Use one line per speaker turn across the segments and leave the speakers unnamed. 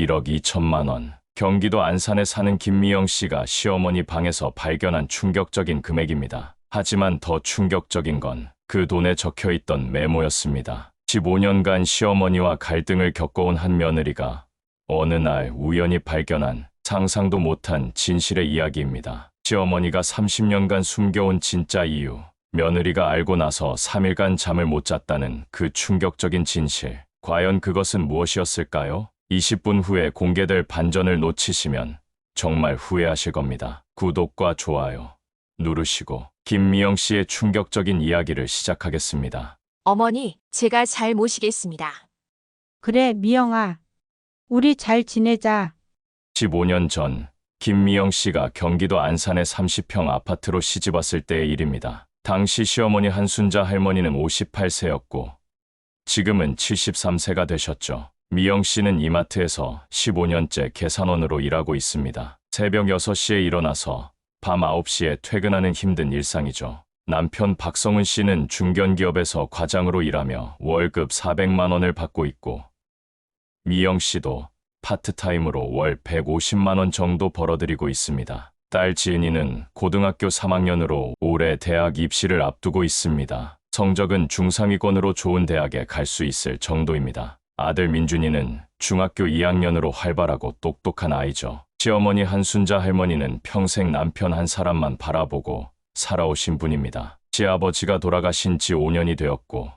1억 2천만 원. 경기도 안산에 사는 김미영 씨가 시어머니 방에서 발견한 충격적인 금액입니다. 하지만 더 충격적인 건 그 돈에 적혀있던 메모였습니다. 15년간 시어머니와 갈등을 겪어온 한 며느리가 어느 날 우연히 발견한 상상도 못한 진실의 이야기입니다. 시어머니가 30년간 숨겨온 진짜 이유, 며느리가 알고 나서 3일간 잠을 못 잤다는 그 충격적인 진실. 과연 그것은 무엇이었을까요? 20분 후에 공개될 반전을 놓치시면 정말 후회하실 겁니다. 구독과 좋아요 누르시고 김미영 씨의 충격적인 이야기를 시작하겠습니다.
어머니, 제가 잘 모시겠습니다.
그래, 미영아. 우리 잘 지내자.
15년 전 김미영 씨가 경기도 안산의 30평 아파트로 시집왔을 때의 일입니다. 당시 시어머니 한순자 할머니는 58세였고 지금은 73세가 되셨죠. 미영 씨는 이마트에서 15년째 계산원으로 일하고 있습니다. 새벽 6시에 일어나서 밤 9시에 퇴근하는 힘든 일상이죠. 남편 박성훈 씨는 중견기업에서 과장으로 일하며 월급 400만 원을 받고 있고 미영 씨도 파트타임으로 월 150만 원 정도 벌어들이고 있습니다. 딸 지은이는 고등학교 3학년으로 올해 대학 입시를 앞두고 있습니다. 성적은 중상위권으로 좋은 대학에 갈 수 있을 정도입니다. 아들 민준이는 중학교 2학년으로 활발하고 똑똑한 아이죠. 시어머니 한순자 할머니는 평생 남편 한 사람만 바라보고 살아오신 분입니다. 시아버지가 돌아가신 지 5년이 되었고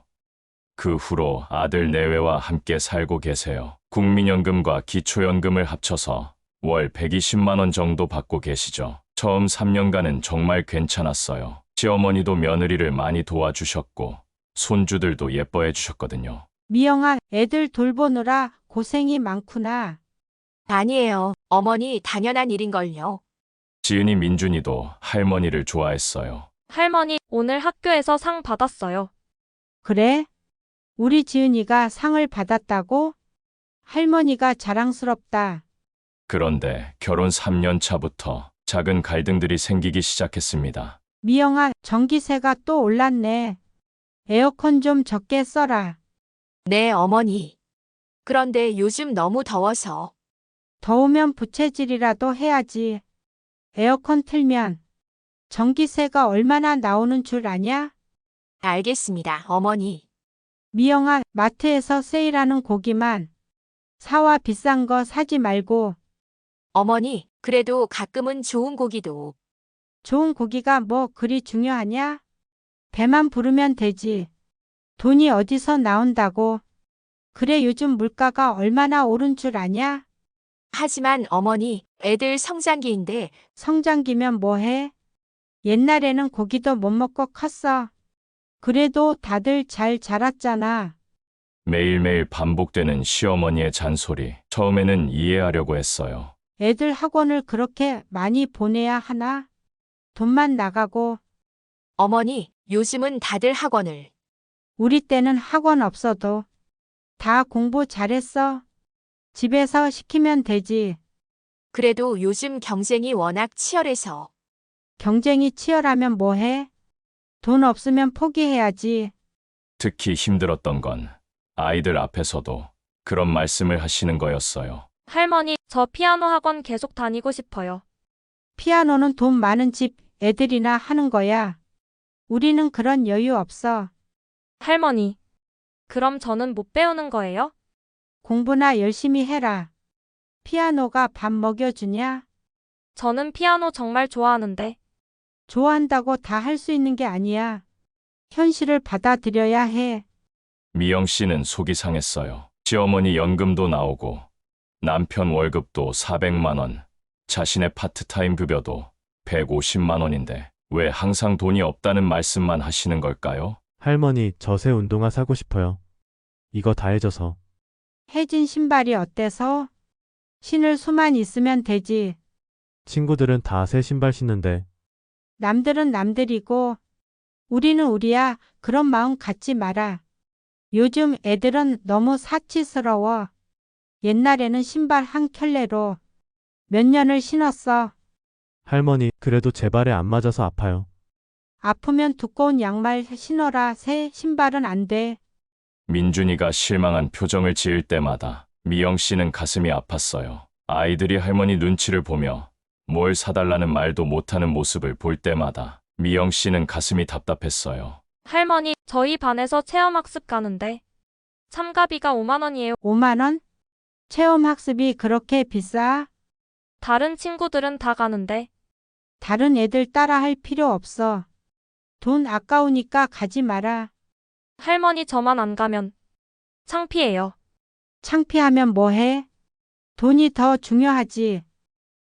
그 후로 아들 내외와 함께 살고 계세요. 국민연금과 기초연금을 합쳐서 월 120만 원 정도 받고 계시죠. 처음 3년간은 정말 괜찮았어요. 시어머니도 며느리를 많이 도와주셨고 손주들도 예뻐해 주셨거든요.
미영아, 애들 돌보느라 고생이 많구나.
아니에요. 어머니, 당연한 일인걸요.
지은이 민준이도 할머니를 좋아했어요.
할머니, 오늘 학교에서 상 받았어요.
그래? 우리 지은이가 상을 받았다고? 할머니가 자랑스럽다.
그런데 결혼 3년 차부터 작은 갈등들이 생기기 시작했습니다.
미영아, 전기세가 또 올랐네. 에어컨 좀 적게 써라.
네, 어머니. 그런데 요즘 너무 더워서.
더우면 부채질이라도 해야지. 에어컨 틀면 전기세가 얼마나 나오는 줄 아냐?
알겠습니다, 어머니.
미영아, 마트에서 세일하는 고기만 사와. 비싼 거 사지 말고.
어머니, 그래도 가끔은 좋은 고기도.
좋은 고기가 뭐 그리 중요하냐? 배만 부르면 되지. 돈이 어디서 나온다고. 그래, 요즘 물가가 얼마나 오른 줄 아냐?
하지만 어머니, 애들 성장기인데.
성장기면 뭐해? 옛날에는 고기도 못 먹고 컸어. 그래도 다들 잘 자랐잖아.
매일매일 반복되는 시어머니의 잔소리. 처음에는 이해하려고 했어요.
애들 학원을 그렇게 많이 보내야 하나? 돈만 나가고.
어머니, 요즘은 다들 학원을.
우리 때는 학원 없어도 다 공부 잘했어. 집에서 시키면 되지.
그래도 요즘 경쟁이 워낙 치열해서.
경쟁이 치열하면 뭐해? 돈 없으면 포기해야지.
특히 힘들었던 건 아이들 앞에서도 그런 말씀을 하시는 거였어요.
할머니, 저 피아노 학원 계속 다니고 싶어요.
피아노는 돈 많은 집 애들이나 하는 거야. 우리는 그런 여유 없어.
할머니, 그럼 저는 못 배우는 거예요?
공부나 열심히 해라. 피아노가 밥 먹여주냐?
저는 피아노 정말 좋아하는데.
좋아한다고 다 할 수 있는 게 아니야. 현실을 받아들여야 해.
미영 씨는 속이 상했어요. 시어머니 연금도 나오고 남편 월급도 400만 원, 자신의 파트타임 급여도 150만 원인데 왜 항상 돈이 없다는 말씀만 하시는 걸까요?
할머니, 저 새 운동화 사고 싶어요. 이거 다 해줘서.
해진 신발이 어때서? 신을 수만 있으면 되지.
친구들은 다 새 신발 신는데.
남들은 남들이고 우리는 우리야. 그런 마음 갖지 마라. 요즘 애들은 너무 사치스러워. 옛날에는 신발 한 켤레로 몇 년을 신었어.
할머니, 그래도 제 발에 안 맞아서 아파요.
아프면 두꺼운 양말 신어라. 새 신발은 안 돼.
민준이가 실망한 표정을 지을 때마다 미영 씨는 가슴이 아팠어요. 아이들이 할머니 눈치를 보며 뭘 사달라는 말도 못하는 모습을 볼 때마다 미영 씨는 가슴이 답답했어요.
할머니, 저희 반에서 체험학습 가는데 참가비가 5만 원이에요.
5만 원? 체험학습이 그렇게 비싸?
다른 친구들은 다 가는데
다른 애들 따라 할 필요 없어. 돈 아까우니까 가지 마라.
할머니 저만 안 가면 창피해요.
창피하면 뭐해? 돈이 더 중요하지.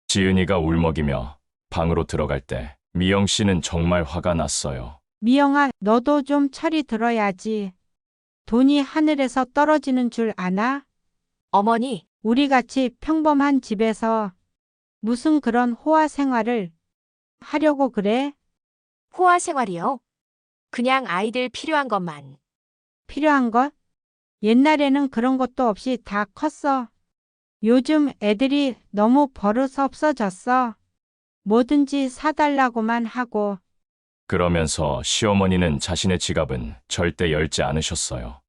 지은이가 울먹이며 방으로 들어갈 때 미영 씨는 정말 화가 났어요.
미영아, 너도 좀 철이 들어야지. 돈이 하늘에서 떨어지는 줄 아나?
어머니,
우리같이 평범한 집에서 무슨 그런 호화 생활을 하려고 그래?
호화 생활이요? 그냥 아이들 필요한 것만.
필요한 것? 옛날에는 그런 것도 없이 다 컸어. 요즘 애들이 너무 버릇 없어졌어. 뭐든지 사달라고만 하고.
그러면서 시어머니는 자신의 지갑은 절대 열지 않으셨어요.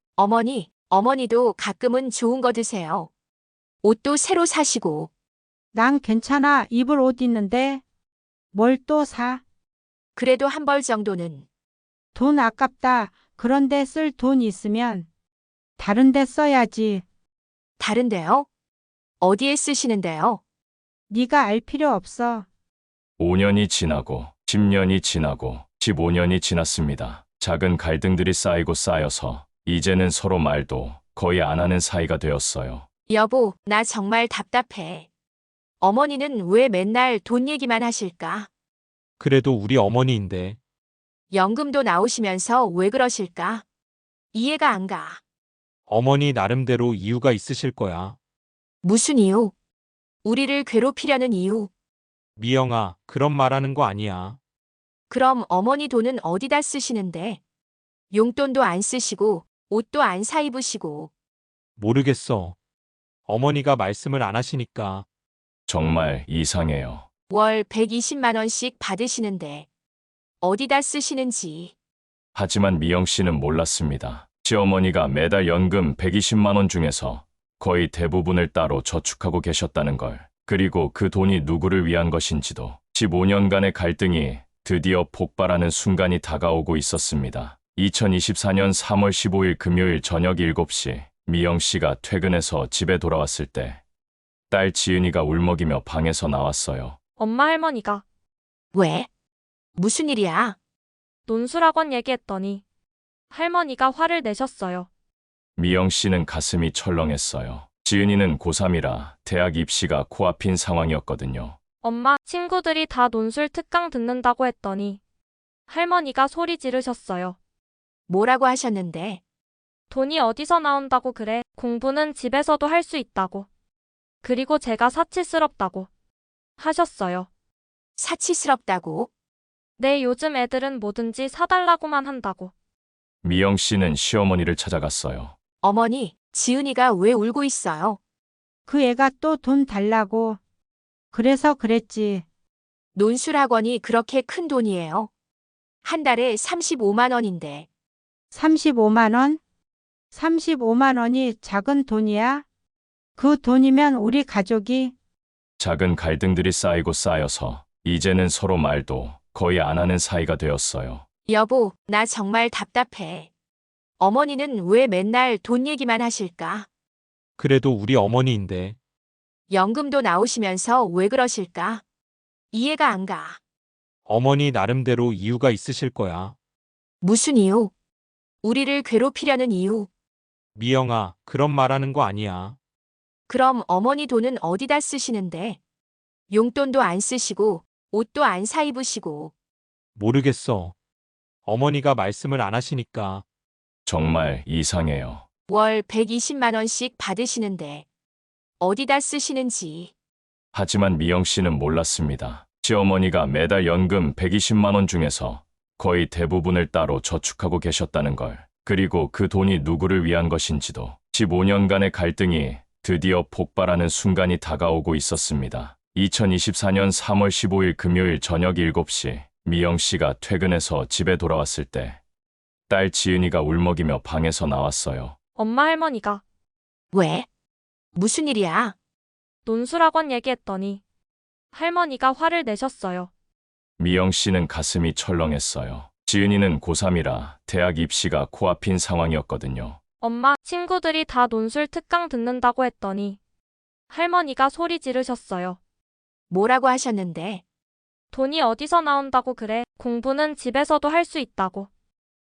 어머니도 가끔은 좋은 거 드세요. 옷도 새로 사시고.
난 괜찮아. 입을 옷 있는데. 뭘 또 사?
그래도 한 벌 정도는.
돈 아깝다. 그런데 쓸 돈 있으면 다른 데 써야지.
다른데요? 어디에 쓰시는데요?
네가 알 필요 없어.
5년이 지나고 10년이 지나고 15년이 지났습니다. 작은 갈등들이 쌓이고 쌓여서 이제는 서로 말도 거의 안 하는 사이가 되었어요.
여보, 나 정말 답답해. 어머니는 왜 맨날 돈 얘기만 하실까?
그래도 우리 어머니인데.
연금도 나오시면서 왜 그러실까? 이해가 안 가.
어머니 나름대로 이유가 있으실 거야.
무슨 이유? 우리를 괴롭히려는 이유?
미영아, 그런 말하는 거 아니야.
그럼 어머니 돈은 어디다 쓰시는데? 용돈도 안 쓰시고 옷도 안 사 입으시고.
모르겠어. 어머니가 말씀을 안 하시니까.
정말 이상해요.
월 120만 원씩 받으시는데 어디다 쓰시는지.
하지만 미영 씨는 몰랐습니다. 시어머니가 매달 연금 120만 원 중에서 거의 대부분을 따로 저축하고 계셨다는 걸. 그리고 그 돈이 누구를 위한 것인지도. 15년간의 갈등이 드디어 폭발하는 순간이 다가오고 있었습니다. 2024년 3월 15일 금요일 저녁 7시 미영 씨가 퇴근해서 집에 돌아왔을 때 딸 지은이가 울먹이며 방에서 나왔어요.
엄마 할머니가
왜? 무슨 일이야?
논술학원 얘기했더니 할머니가 화를 내셨어요.
미영 씨는 가슴이 철렁했어요. 지은이는 고3이라 대학 입시가 코앞인 상황이었거든요.
엄마, 친구들이 다 논술 특강 듣는다고 했더니 할머니가 소리 지르셨어요.
뭐라고 하셨는데?
돈이 어디서 나온다고 그래? 공부는 집에서도 할 수 있다고. 그리고 제가 사치스럽다고 하셨어요.
사치스럽다고?
네, 요즘 애들은 뭐든지 사달라고만 한다고.
미영 씨는 시어머니를 찾아갔어요.
어머니, 지은이가 왜 울고 있어요?
그 애가 또 돈 달라고. 그래서 그랬지.
논술학원이 그렇게 큰 돈이에요. 한 달에 35만 원인데.
35만 원? 35만 원이 작은 돈이야? 그 돈이면 우리 가족이
작은 갈등들이 쌓이고 쌓여서 이제는 서로 말도 거의 안 하는 사이가 되었어요.
여보, 나 정말 답답해. 어머니는 왜 맨날 돈 얘기만 하실까?
그래도 우리 어머니인데.
연금도 나오시면서 왜 그러실까? 이해가 안 가.
어머니 나름대로 이유가 있으실 거야.
무슨 이유? 우리를 괴롭히려는 이유?
미영아, 그런 말하는 거 아니야.
그럼 어머니 돈은 어디다 쓰시는데? 용돈도 안 쓰시고 옷도 안 사 입으시고.
모르겠어. 어머니가 말씀을 안 하시니까.
정말 이상해요.
월 120만 원씩 받으시는데 어디다 쓰시는지.
하지만 미영 씨는 몰랐습니다. 시어머니가 매달 연금 120만 원 중에서 거의 대부분을 따로 저축하고 계셨다는 걸. 그리고 그 돈이 누구를 위한 것인지도. 15년간의 갈등이 드디어 폭발하는 순간이 다가오고 있었습니다. 2024년 3월 15일 금요일 저녁 7시 미영 씨가 퇴근해서 집에 돌아왔을 때 딸 지은이가 울먹이며 방에서 나왔어요.
엄마 할머니가
왜? 무슨 일이야?
논술학원 얘기했더니 할머니가 화를 내셨어요.
미영 씨는 가슴이 철렁했어요. 지은이는 고3이라 대학 입시가 코앞인 상황이었거든요.
엄마, 친구들이 다 논술 특강 듣는다고 했더니 할머니가 소리 지르셨어요.
뭐라고 하셨는데?
돈이 어디서 나온다고 그래? 공부는 집에서도 할 수 있다고.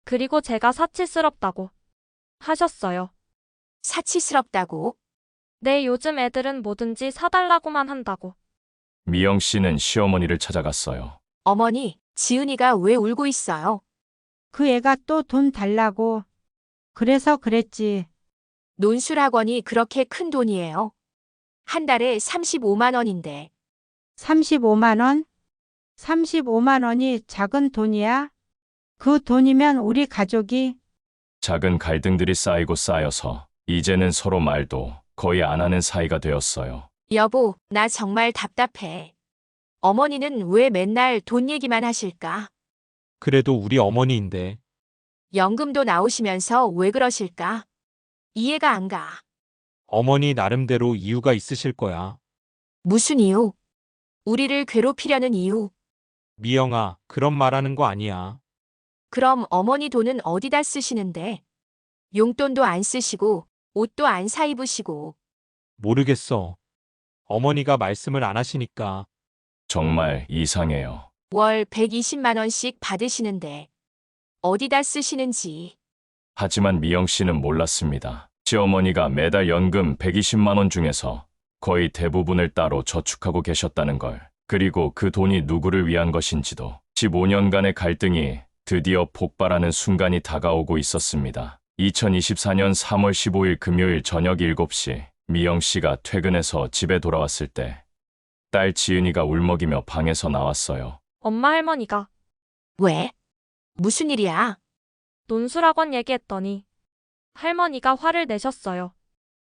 그리고 제가 사치스럽다고 하셨어요.
사치스럽다고?
네, 요즘 애들은 뭐든지 사달라고만 한다고.
미영 씨는 시어머니를 찾아갔어요.
어머니, 지은이가 왜 울고 있어요?
그 애가 또 돈 달라고. 그래서 그랬지.
논술학원이 그렇게 큰 돈이에요. 한 달에 35만 원인데.
35만 원? 35만 원이 작은 돈이야? 그 돈이면 우리 가족이
작은 갈등들이 쌓이고 쌓여서 이제는 서로 말도 거의 안 하는 사이가 되었어요.
여보, 나 정말 답답해. 어머니는 왜 맨날 돈 얘기만 하실까?
그래도 우리 어머니인데.
연금도 나오시면서 왜 그러실까? 이해가 안 가.
어머니 나름대로 이유가 있으실 거야.
무슨 이유? 우리를 괴롭히려는 이유.
미영아, 그런 말하는 거 아니야.
그럼 어머니 돈은 어디다 쓰시는데? 용돈도 안 쓰시고, 옷도 안 사 입으시고.
모르겠어. 어머니가 말씀을 안 하시니까.
정말 이상해요.
월 120만 원씩 받으시는데. 어디다 쓰시는지.
하지만 미영 씨는 몰랐습니다. 시어머니가 매달 연금 120만 원 중에서 거의 대부분을 따로 저축하고 계셨다는 걸. 그리고 그 돈이 누구를 위한 것인지도. 15년간의 갈등이 드디어 폭발하는 순간이 다가오고 있었습니다. 2024년 3월 15일 금요일 저녁 7시 미영 씨가 퇴근해서 집에 돌아왔을 때 딸 지은이가 울먹이며 방에서 나왔어요.
엄마, 할머니가
왜? 무슨 일이야?
논술학원 얘기했더니 할머니가 화를 내셨어요.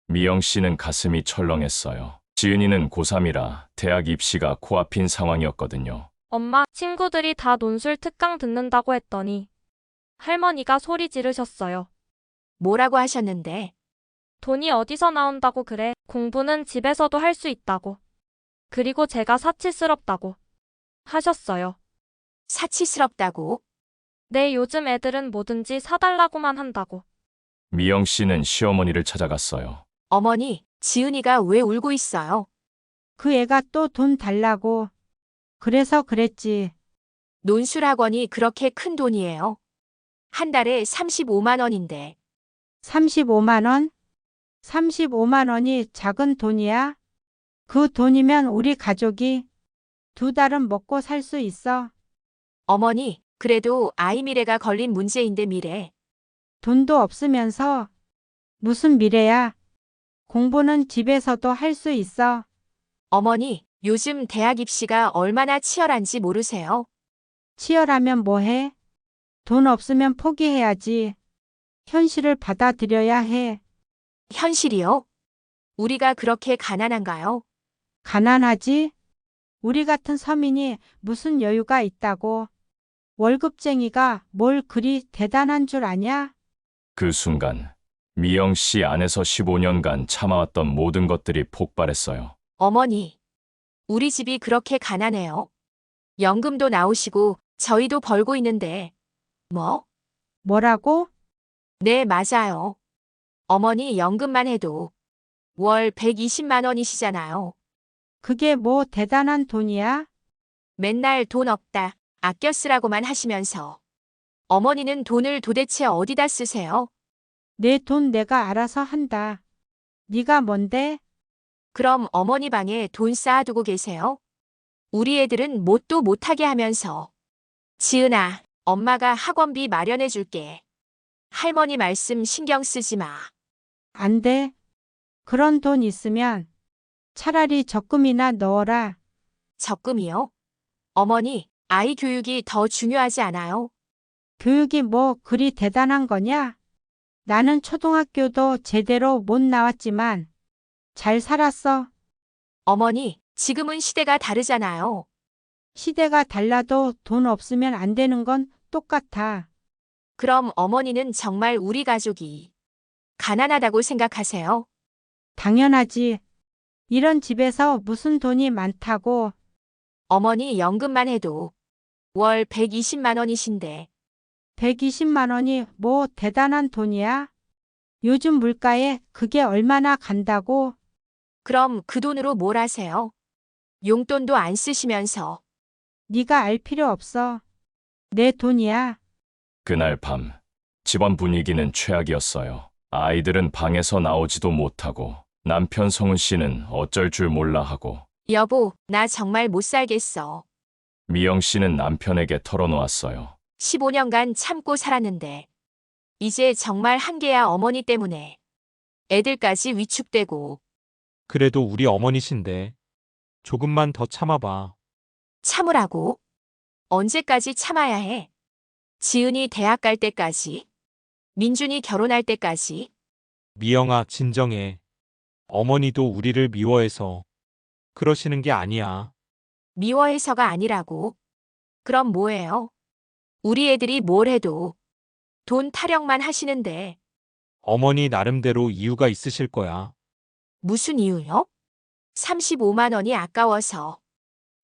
미영 씨는 가슴이 철렁했어요. 지은이는 고3이라 대학 입시가 코앞인 상황이었거든요.
엄마, 친구들이 다 논술 특강 듣는다고 했더니 할머니가 소리 지르셨어요.
뭐라고 하셨는데?
돈이 어디서 나온다고 그래? 공부는 집에서도 할 수 있다고. 그리고 제가 사치스럽다고 하셨어요.
사치스럽다고?
네, 요즘 애들은 뭐든지 사달라고만 한다고.
미영 씨는 시어머니를 찾아갔어요.
어머니, 지은이가 왜 울고 있어요?
그 애가 또 돈 달라고. 그래서 그랬지.
논술학원이 그렇게 큰 돈이에요. 한 달에 35만 원인데.
35만 원? 35만 원이 작은 돈이야? 그 돈이면 우리 가족이 2달은 먹고 살 수 있어.
어머니, 그래도 아이 미래가 걸린 문제인데 미래.
돈도 없으면서 무슨 미래야? 공부는 집에서도 할 수 있어.
어머니, 요즘 대학 입시가 얼마나 치열한지 모르세요?
치열하면 뭐해? 돈 없으면 포기해야지. 현실을 받아들여야 해.
현실이요? 우리가 그렇게 가난한가요?
가난하지? 우리 같은 서민이 무슨 여유가 있다고. 월급쟁이가 뭘 그리 대단한 줄 아냐?
그 순간 미영 씨 안에서 15년간 참아왔던 모든 것들이 폭발했어요.
어머니, 우리 집이 그렇게 가난해요. 연금도 나오시고 저희도 벌고 있는데. 뭐?
뭐라고?
네, 맞아요. 어머니 연금만 해도 월 120만 원이시잖아요.
그게 뭐 대단한 돈이야?
맨날 돈 없다, 아껴 쓰라고만 하시면서. 어머니는 돈을 도대체 어디다 쓰세요?
내 돈 내가 알아서 한다. 네가 뭔데?
그럼 어머니 방에 돈 쌓아두고 계세요? 우리 애들은 뭣도 못하게 하면서. 지은아, 엄마가 학원비 마련해 줄게. 할머니 말씀 신경 쓰지 마.
안 돼. 그런 돈 있으면 차라리 적금이나 넣어라.
적금이요? 어머니, 아이 교육이 더 중요하지 않아요?
교육이 뭐 그리 대단한 거냐? 나는 초등학교도 제대로 못 나왔지만 잘 살았어.
어머니, 지금은 시대가 다르잖아요.
시대가 달라도 돈 없으면 안 되는 건 똑같아.
그럼 어머니는 정말 우리 가족이 가난하다고 생각하세요?
당연하지. 이런 집에서 무슨 돈이 많다고.
어머니 연금만 해도 월 120만 원이신데
120만 원이 뭐 대단한 돈이야? 요즘 물가에 그게 얼마나 간다고?
그럼 그 돈으로 뭘 하세요? 용돈도 안 쓰시면서
네가 알 필요 없어. 내 돈이야.
그날 밤 집안 분위기는 최악이었어요. 아이들은 방에서 나오지도 못하고 남편 성훈 씨는 어쩔 줄 몰라 하고
여보, 나 정말 못 살겠어.
미영 씨는 남편에게 털어놓았어요.
15년간 참고 살았는데 이제 정말 한계야 어머니 때문에. 애들까지 위축되고
그래도 우리 어머니신데 조금만 더 참아봐.
참으라고? 언제까지 참아야 해? 지은이 대학 갈 때까지? 민준이 결혼할 때까지?
미영아, 진정해. 어머니도 우리를 미워해서 그러시는 게 아니야.
미워해서가 아니라고. 그럼 뭐예요? 우리 애들이 뭘 해도 돈 타령만 하시는데
어머니 나름대로 이유가 있으실 거야.
무슨 이유요? 35만 원이 아까워서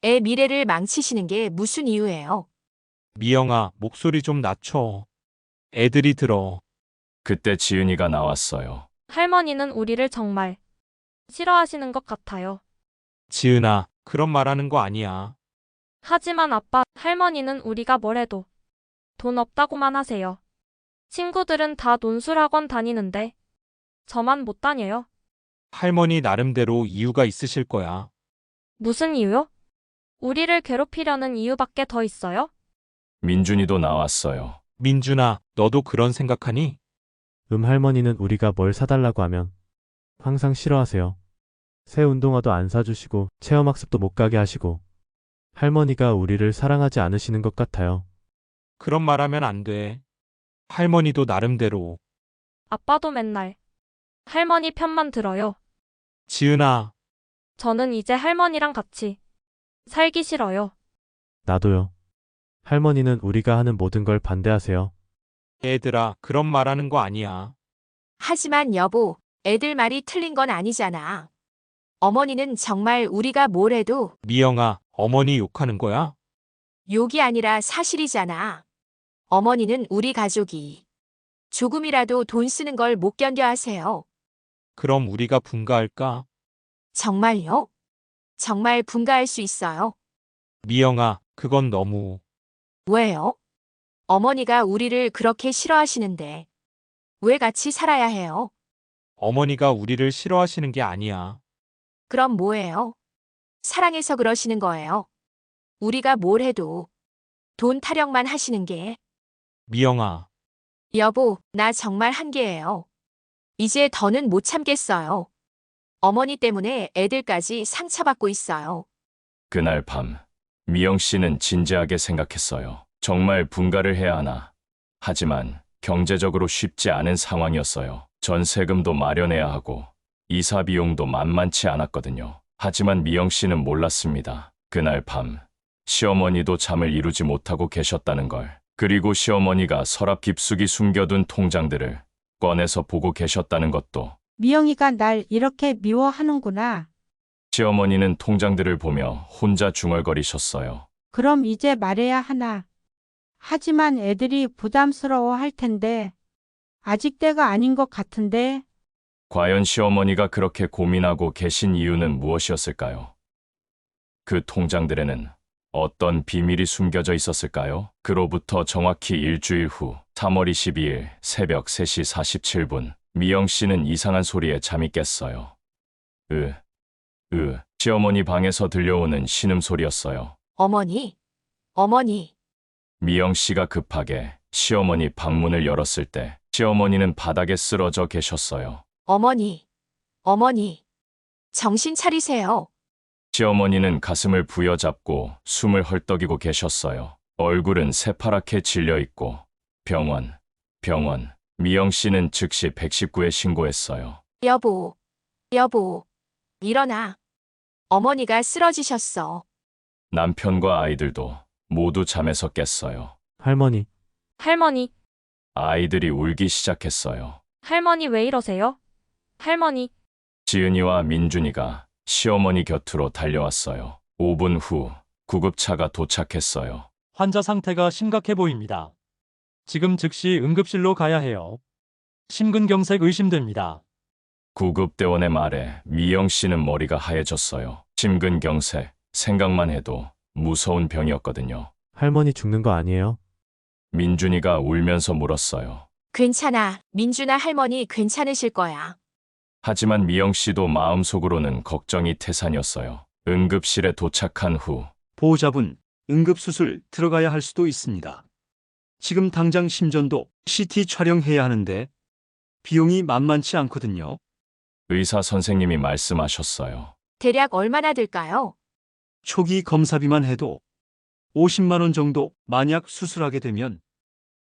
애 미래를 망치시는 게 무슨 이유예요?
미영아, 목소리 좀 낮춰. 애들이 들어.
그때 지은이가 나왔어요.
할머니는 우리를 정말 싫어하시는 것 같아요.
지은아, 그런 말하는 거 아니야.
하지만 아빠, 할머니는 우리가 뭘 해도 돈 없다고만 하세요. 친구들은 다 논술학원 다니는데 저만 못 다녀요.
할머니 나름대로 이유가 있으실 거야.
무슨 이유요? 우리를 괴롭히려는 이유밖에 더 있어요?
민준이도 나왔어요.
민준아, 너도 그런 생각하니?
할머니는 우리가 뭘 사달라고 하면 항상 싫어하세요. 새 운동화도 안 사주시고 체험학습도 못 가게 하시고 할머니가 우리를 사랑하지 않으시는 것 같아요.
그런 말하면 안 돼. 할머니도 나름대로.
아빠도 맨날 할머니 편만 들어요.
지은아,
저는 이제 할머니랑 같이 살기 싫어요.
나도요. 할머니는 우리가 하는 모든 걸 반대하세요.
애들아, 그런 말하는 거 아니야.
하지만 여보, 애들 말이 틀린 건 아니잖아. 어머니는 정말 우리가 뭘 해도
미영아, 어머니 욕하는 거야?
욕이 아니라 사실이잖아. 어머니는 우리 가족이 조금이라도 돈 쓰는 걸 못 견뎌 하세요.
그럼 우리가 분가할까?
정말요? 정말 분가할 수 있어요?
미영아, 그건 너무.
왜요? 어머니가 우리를 그렇게 싫어하시는데 왜 같이 살아야 해요?
어머니가 우리를 싫어하시는 게 아니야.
그럼 뭐예요? 사랑해서 그러시는 거예요. 우리가 뭘 해도 돈 타령만 하시는 게.
미영아,
여보, 나 정말 한계예요. 이제 더는 못 참겠어요. 어머니 때문에 애들까지 상처받고 있어요.
그날 밤 미영 씨는 진지하게 생각했어요. 정말 분가를 해야 하나. 하지만 경제적으로 쉽지 않은 상황이었어요. 전세금도 마련해야 하고 이사 비용도 만만치 않았거든요. 하지만 미영 씨는 몰랐습니다. 그날 밤 시어머니도 잠을 이루지 못하고 계셨다는 걸. 그리고 시어머니가 서랍 깊숙이 숨겨둔 통장들을 꺼내서 보고 계셨다는 것도.
미영이가 날 이렇게 미워하는구나.
시어머니는 통장들을 보며 혼자 중얼거리셨어요.
그럼 이제 말해야 하나. 하지만 애들이 부담스러워 할 텐데. 아직 때가 아닌 것 같은데.
과연 시어머니가 그렇게 고민하고 계신 이유는 무엇이었을까요? 그 통장들에는 어떤 비밀이 숨겨져 있었을까요? 그로부터 정확히 일주일 후 3월 22일 새벽 3시 47분 미영 씨는 이상한 소리에 잠이 깼어요. 시어머니 방에서 들려오는 신음소리였어요.
어머니, 어머니,
미영 씨가 급하게 시어머니 방문을 열었을 때 시어머니는 바닥에 쓰러져 계셨어요.
어머니, 어머니. 정신 차리세요.
시어머니는 가슴을 부여잡고 숨을 헐떡이고 계셨어요. 얼굴은 새파랗게 질려 있고 병원. 미영 씨는 즉시 119에 신고했어요.
여보, 여보, 일어나. 어머니가 쓰러지셨어.
남편과 아이들도 모두 잠에서 깼어요.
할머니,
할머니,
아이들이 울기 시작했어요.
할머니 왜 이러세요? 할머니,
지은이와 민준이가 시어머니 곁으로 달려왔어요. 5분 후 구급차가 도착했어요.
환자 상태가 심각해 보입니다. 지금 즉시 응급실로 가야 해요. 심근경색 의심됩니다.
구급대원의 말에 미영 씨는 머리가 하얘졌어요. 심근경색, 생각만 해도 무서운 병이었거든요.
할머니 죽는 거 아니에요?
민준이가 울면서 물었어요.
괜찮아. 민준아 할머니 괜찮으실 거야.
하지만 미영 씨도 마음속으로는 걱정이 태산이었어요. 응급실에 도착한 후
보호자분, 응급수술 들어가야 할 수도 있습니다. 지금 당장 심전도 CT 촬영해야 하는데 비용이 만만치 않거든요.
의사 선생님이 말씀하셨어요.
대략 얼마나 들까요?
초기 검사비만 해도 50만 원 정도, 만약 수술하게 되면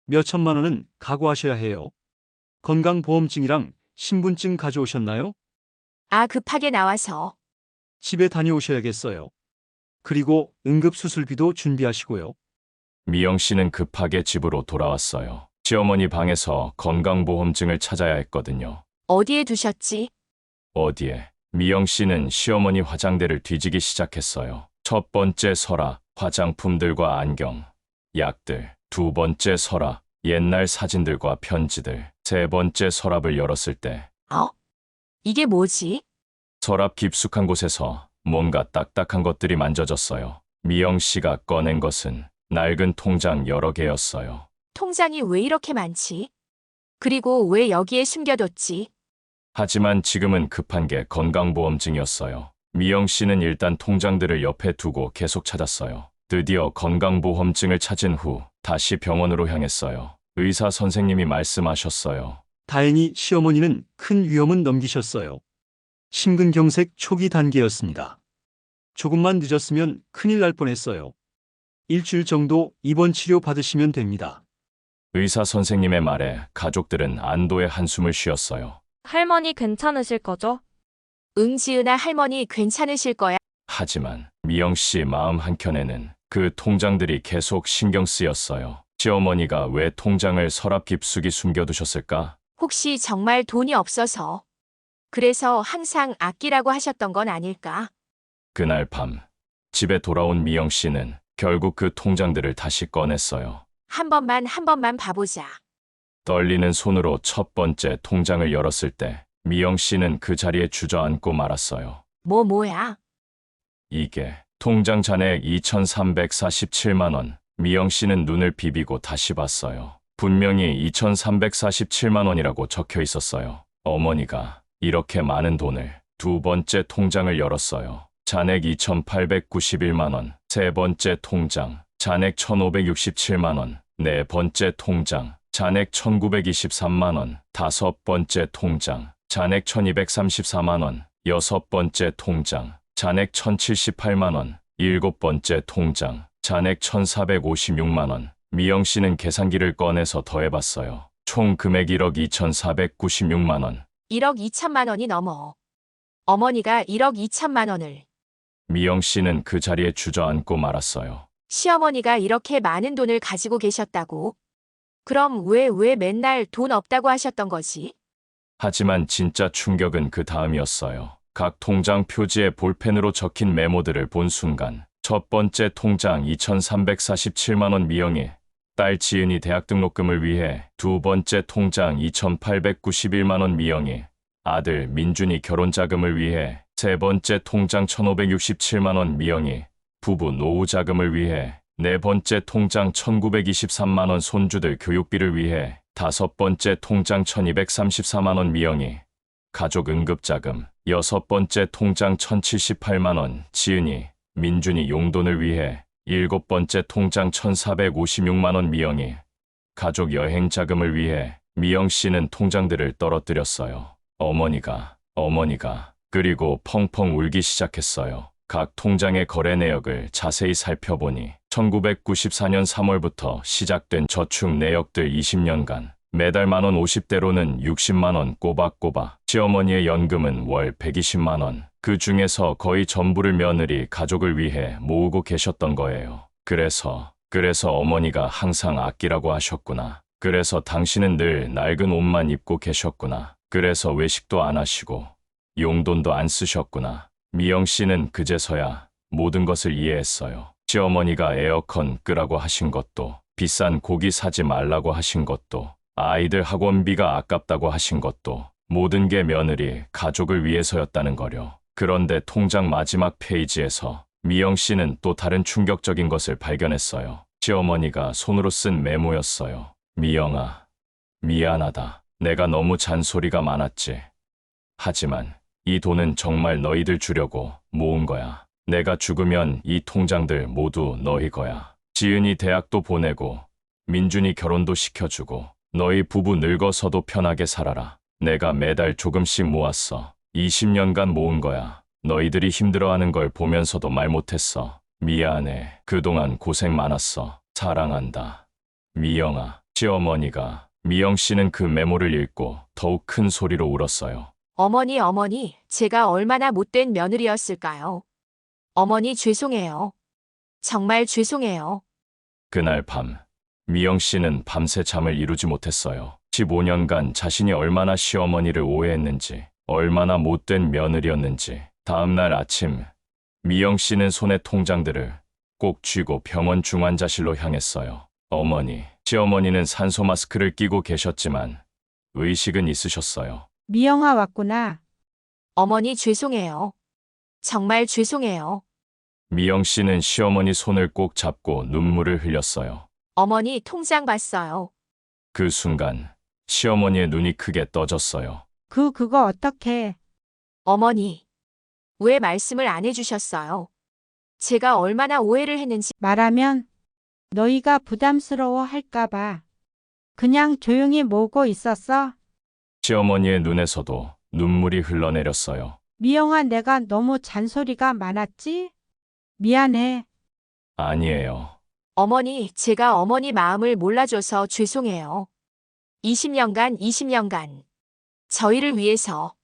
몇 천만 원은 각오하셔야 해요. 건강보험증이랑 신분증 가져오셨나요?
아, 급하게 나와서.
집에 다녀오셔야겠어요. 그리고 응급수술비도 준비하시고요.
미영 씨는 급하게 집으로 돌아왔어요. 시어머니 방에서 건강보험증을 찾아야 했거든요.
어디에 두셨지?
어디에? 미영 씨는 시어머니 화장대를 뒤지기 시작했어요. 첫 번째 서랍, 화장품들과 안경, 약들. 두 번째 서랍, 옛날 사진들과 편지들. 세 번째 서랍을 열었을 때
이게 뭐지?
서랍 깊숙한 곳에서 뭔가 딱딱한 것들이 만져졌어요. 미영 씨가 꺼낸 것은 낡은 통장 여러 개였어요.
통장이 왜 이렇게 많지? 그리고 왜 여기에 숨겨뒀지?
하지만 지금은 급한 게 건강보험증이었어요. 미영 씨는 일단 통장들을 옆에 두고 계속 찾았어요. 드디어 건강보험증을 찾은 후 다시 병원으로 향했어요. 의사 선생님이 말씀하셨어요.
다행히 시어머니는 큰 위험은 넘기셨어요. 심근경색 초기 단계였습니다. 조금만 늦었으면 큰일 날 뻔했어요. 일주일 정도 입원 치료 받으시면 됩니다.
의사 선생님의 말에 가족들은 안도의 한숨을 쉬었어요.
할머니 괜찮으실 거죠?
응, 지은아 할머니 괜찮으실 거야.
하지만 미영 씨 마음 한켠에는 그 통장들이 계속 신경 쓰였어요. 시어머니가 왜 통장을 서랍 깊숙이 숨겨두셨을까?
혹시 정말 돈이 없어서. 그래서 항상 아끼라고 하셨던 건 아닐까?
그날 밤 집에 돌아온 미영 씨는 결국 그 통장들을 다시 꺼냈어요.
한 번만 봐보자.
떨리는 손으로 첫 번째 통장을 열었을 때 미영 씨는 그 자리에 주저앉고 말았어요.
뭐야?
이게 통장 잔액 2,347만 원. 미영 씨는 눈을 비비고 다시 봤어요. 분명히 2,347만 원이라고 적혀 있었어요. 어머니가 이렇게 많은 돈을 두 번째 통장을 열었어요. 잔액 2,891만 원. 세 번째 통장 잔액 1,567만 원. 네 번째 통장 잔액 1,923만 원. 다섯 번째 통장 잔액 1,234만 원. 여섯 번째 통장 잔액 1,078만 원. 일곱 번째 통장 잔액 1,456만 원. 미영 씨는 계산기를 꺼내서 더해봤어요. 총 금액 1억 2,496만 원.
1억 2천만 원이 넘어. 어머니가 1억 2천만 원을.
미영 씨는 그 자리에 주저앉고 말았어요.
시어머니가 이렇게 많은 돈을 가지고 계셨다고? 그럼 왜 맨날 돈 없다고 하셨던 거지?
하지만 진짜 충격은 그 다음이었어요. 각 통장 표지에 볼펜으로 적힌 메모들을 본 순간 첫 번째 통장 2,347만 원 미영이 딸 지은이 대학 등록금을 위해, 두 번째 통장 2,891만 원 미영이 아들 민준이 결혼 자금을 위해, 세 번째 통장 1,567만 원 미영이 부부 노후 자금을 위해, 네 번째 통장 1,923만 원 손주들 교육비를 위해, 다섯 번째 통장 1,234만 원 미영이 가족 응급자금, 여섯 번째 통장 1,078만 원 지은이 민준이 용돈을 위해, 일곱 번째 통장 1,456만 원 미영이 가족 여행 자금을 위해. 미영 씨는 통장들을 떨어뜨렸어요. 어머니가 그리고 펑펑 울기 시작했어요. 각 통장의 거래 내역을 자세히 살펴보니 1994년 3월부터 시작된 저축 내역들 20년간 매달 만원 50대로는 60만 원 꼬박꼬박. 시어머니의 연금은 월 120만 원. 그 중에서 거의 전부를 며느리 가족을 위해 모으고 계셨던 거예요. 그래서 어머니가 항상 아끼라고 하셨구나. 그래서 당신은 늘 낡은 옷만 입고 계셨구나. 그래서 외식도 안 하시고 용돈도 안 쓰셨구나. 미영 씨는 그제서야 모든 것을 이해했어요. 시어머니가 에어컨 끄라고 하신 것도, 비싼 고기 사지 말라고 하신 것도, 아이들 학원비가 아깝다고 하신 것도 모든 게 며느리, 가족을 위해서였다는 거려. 그런데 통장 마지막 페이지에서 미영 씨는 또 다른 충격적인 것을 발견했어요. 시어머니가 손으로 쓴 메모였어요. 미영아, 미안하다. 내가 너무 잔소리가 많았지. 하지만 이 돈은 정말 너희들 주려고 모은 거야. 내가 죽으면 이 통장들 모두 너희 거야. 지은이 대학도 보내고 민준이 결혼도 시켜주고 너희 부부 늙어서도 편하게 살아라. 내가 매달 조금씩 모았어. 20년간 모은 거야. 너희들이 힘들어하는 걸 보면서도 말 못했어. 미안해. 그동안 고생 많았어. 사랑한다. 미영아. 시어머니가 미영 씨는 그 메모를 읽고 더욱 큰 소리로 울었어요.
어머니, 제가 얼마나 못된 며느리였을까요? 어머니 죄송해요. 정말 죄송해요.
그날 밤, 미영 씨는 밤새 잠을 이루지 못했어요. 15년간 자신이 얼마나 시어머니를 오해했는지, 얼마나 못된 며느리였는지. 다음 날 아침, 미영 씨는 손에 통장들을 꼭 쥐고 병원 중환자실로 향했어요. 어머니, 시어머니는 산소 마스크를 끼고 계셨지만 의식은 있으셨어요.
미영아 왔구나.
어머니 죄송해요. 정말 죄송해요.
미영 씨는 시어머니 손을 꼭 잡고 눈물을 흘렸어요.
어머니 통장 봤어요.
그 순간 시어머니의 눈이 크게 떠졌어요.
그거 어떡해.
어머니, 왜 말씀을 안 해주셨어요? 제가 얼마나 오해를 했는지.
말하면 너희가 부담스러워 할까봐. 그냥 조용히 모으고 있었어.
시어머니의 눈에서도 눈물이 흘러내렸어요.
미영아, 내가 너무 잔소리가 많았지? 미안해.
아니에요.
어머니, 제가 어머니 마음을 몰라줘서 죄송해요. 20년간 저희를 위해서.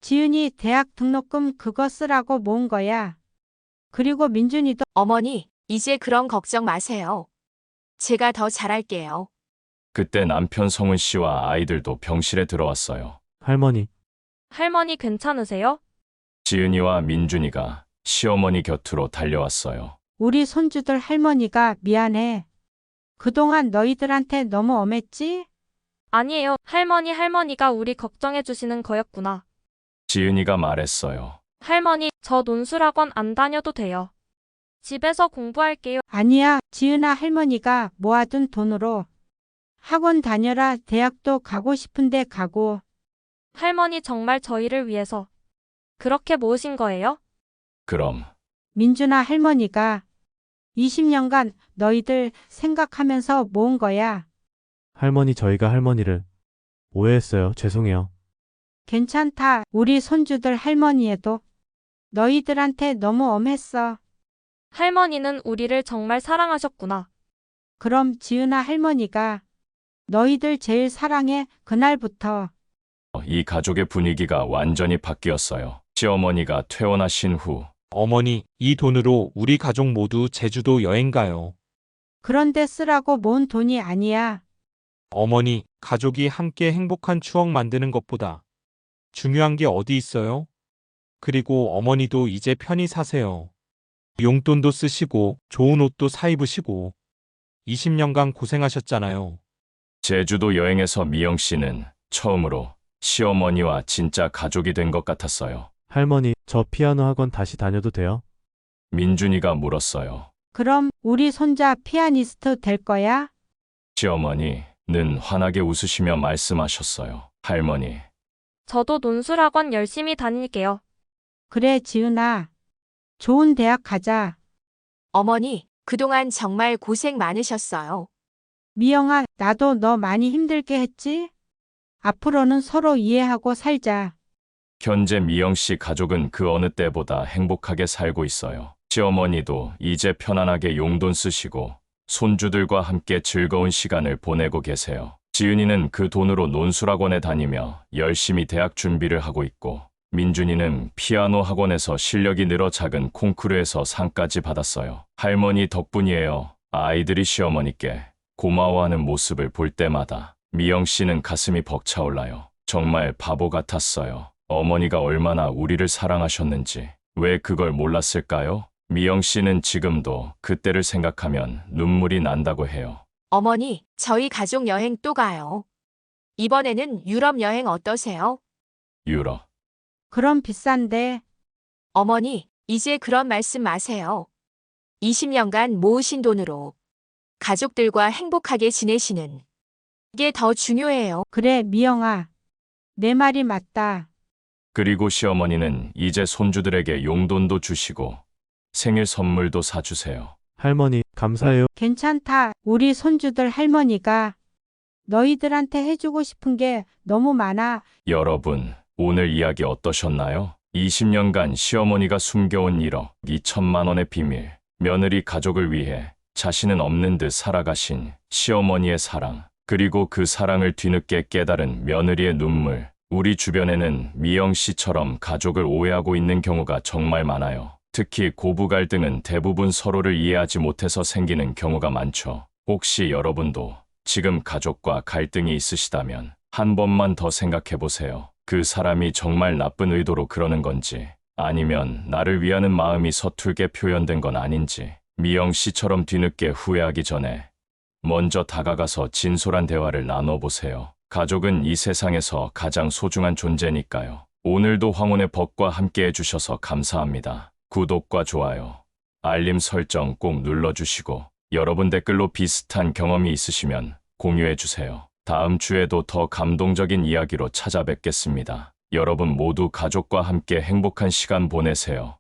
지은이 대학 등록금 그거 쓰라고 모은 거야. 그리고 민준이도.
어머니, 이제 그런 걱정 마세요. 제가 더 잘할게요.
그때 남편 성은 씨와 아이들도 병실에 들어왔어요.
할머니,
할머니 괜찮으세요?
지은이와 민준이가 시어머니 곁으로 달려왔어요.
우리 손주들 할머니가 미안해. 그동안 너희들한테 너무 엄했지?
아니에요. 할머니가 우리 걱정해 주시는 거였구나.
지은이가 말했어요.
할머니, 저 논술학원 안 다녀도 돼요. 집에서 공부할게요.
아니야, 지은아, 할머니가 모아둔 돈으로 학원 다녀라. 대학도 가고 싶은데 가고.
할머니 정말 저희를 위해서 그렇게 모으신 거예요?
그럼
민준아, 할머니가 20년간 너희들 생각하면서 모은 거야.
할머니, 저희가 할머니를 오해했어요. 죄송해요.
괜찮다. 우리 손주들 할머니에도 너희들한테 너무 엄했어.
할머니는 우리를 정말 사랑하셨구나.
그럼 지은아, 할머니가 너희들 제일 사랑해. 그날부터.
이 가족의 분위기가 완전히 바뀌었어요. 시어머니가 퇴원하신 후
어머니, 이 돈으로 우리 가족 모두 제주도 여행 가요.
그런데 쓰라고 모은 돈이 아니야.
어머니, 가족이 함께 행복한 추억 만드는 것보다 중요한 게 어디 있어요? 그리고 어머니도 이제 편히 사세요. 용돈도 쓰시고 좋은 옷도 사 입으시고 20년간 고생하셨잖아요.
제주도 여행에서 미영 씨는 처음으로 시어머니와 진짜 가족이 된 것 같았어요.
할머니, 저 피아노 학원 다시 다녀도 돼요?
민준이가 물었어요.
그럼 우리 손자 피아니스트 될 거야?
시어머니는 환하게 웃으시며 말씀하셨어요. 할머니,
저도 논술학원 열심히 다닐게요.
그래, 지은아. 좋은 대학 가자.
어머니, 그동안 정말 고생 많으셨어요.
미영아, 나도 너 많이 힘들게 했지? 앞으로는 서로 이해하고 살자.
현재 미영 씨 가족은 그 어느 때보다 행복하게 살고 있어요. 시어머니도 이제 편안하게 용돈 쓰시고 손주들과 함께 즐거운 시간을 보내고 계세요. 지은이는 그 돈으로 논술학원에 다니며 열심히 대학 준비를 하고 있고, 민준이는 피아노 학원에서 실력이 늘어 작은 콩쿠르에서 상까지 받았어요. 할머니 덕분이에요. 아이들이 시어머니께 고마워하는 모습을 볼 때마다 미영 씨는 가슴이 벅차올라요. 정말 바보 같았어요. 어머니가 얼마나 우리를 사랑하셨는지 왜 그걸 몰랐을까요? 미영 씨는 지금도 그때를 생각하면 눈물이 난다고 해요.
어머니, 저희 가족 여행 또 가요. 이번에는 유럽 여행 어떠세요?
유럽.
그럼 비싼데.
어머니, 이제 그런 말씀 마세요. 20년간 모으신 돈으로 가족들과 행복하게 지내시는 게 더 중요해요.
그래, 미영아. 내 말이 맞다.
그리고 시어머니는 이제 손주들에게 용돈도 주시고 생일 선물도 사주세요.
할머니, 감사해요.
괜찮다. 우리 손주들 할머니가 너희들한테 해주고 싶은 게 너무 많아.
여러분, 오늘 이야기 어떠셨나요? 20년간 시어머니가 숨겨온 1억 2천만 원의 비밀, 며느리 가족을 위해 자신은 없는 듯 살아가신 시어머니의 사랑, 그리고 그 사랑을 뒤늦게 깨달은 며느리의 눈물. 우리 주변에는 미영 씨처럼 가족을 오해하고 있는 경우가 정말 많아요. 특히 고부 갈등은 대부분 서로를 이해하지 못해서 생기는 경우가 많죠. 혹시 여러분도 지금 가족과 갈등이 있으시다면 한 번만 더 생각해 보세요. 그 사람이 정말 나쁜 의도로 그러는 건지, 아니면 나를 위하는 마음이 서툴게 표현된 건 아닌지, 미영 씨처럼 뒤늦게 후회하기 전에 먼저 다가가서 진솔한 대화를 나눠보세요. 가족은 이 세상에서 가장 소중한 존재니까요. 오늘도 황혼의 법과 함께 해주셔서 감사합니다. 구독과 좋아요, 알림 설정 꼭 눌러주시고 여러분 댓글로 비슷한 경험이 있으시면 공유해주세요. 다음 주에도 더 감동적인 이야기로 찾아뵙겠습니다. 여러분 모두 가족과 함께 행복한 시간 보내세요.